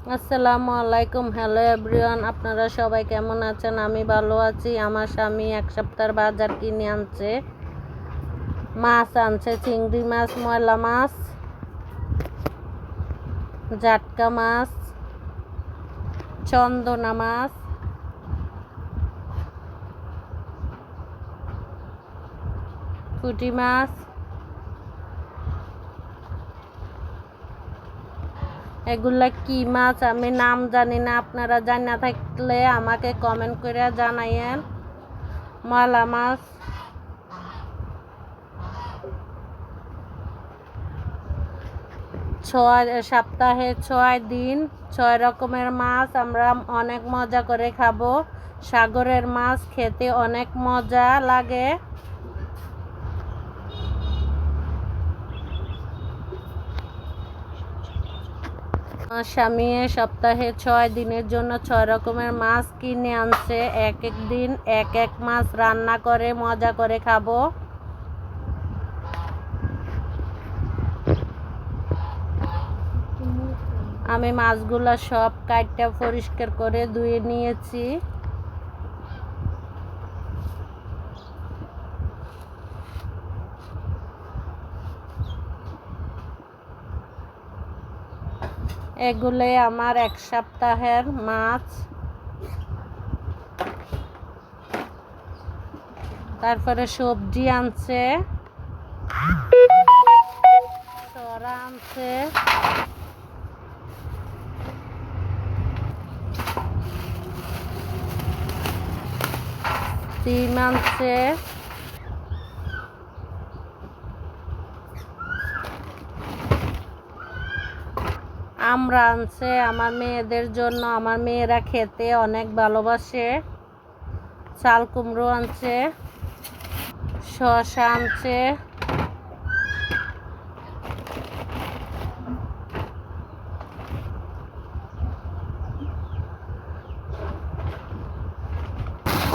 আসসালামু আলাইকুম। Hello everyone, আপনারা সবাই কেমন আছেন? আমি ভালো আছি। আমার স্বামী এক সপ্তাহের বাজার কিনে আনছে। মাছ আনছে, চিংড়ি মাছ, ময়লা মাছ, জাটকা মাছ, চন্দনা মাছ, পুঁটি মাছ। এগুলা কি মাছ আমি নাম জানি না, আপনারা জানা থাকলে আমাকে কমেন্ট করে জানাইয়েন। ময়লা মাছ, সপ্তাহে 6 দিন 6 রকমের মাছ আমরা অনেক মজা করে খাবো। সাগরের মাছ খেতে অনেক মজা লাগে। আমার স্বামী সপ্তাহে 6 দিনের জন্য 6 রকমের মাছ কিনে আনছে। এক এক দিন এক এক মাছ রান্না করে মজা করে খাবো। আমি মাছগুলো সব কাটটা পরিষ্কার করে ধুয়ে নিয়েছি। এগুলোই আমার এক সপ্তাহের মাছ। তারপরে সবজি আনছে, সরা আনছে, ডিম আনছে, আমরা আনছে আমার মেয়েদের জন্য। আমার মেয়েরা খেতে অনেক ভালোবাসে। চাল কুমড়ো আনছে, শসা আনছে,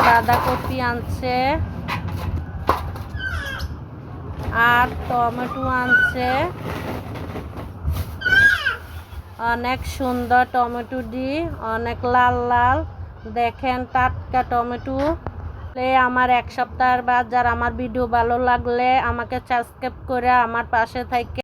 বাঁধাকপি আনছে, আর টমেটো আনছে। অনেক সুন্দর টমেটো অনেক লাল লাল, দেখেন টাটকা টমেটো। আমার এক সপ্তাহের বাজার। আমার ভিডিও ভালো লাগলে আমাকে সাবস্ক্রাইব করে আমার পাশে থেকে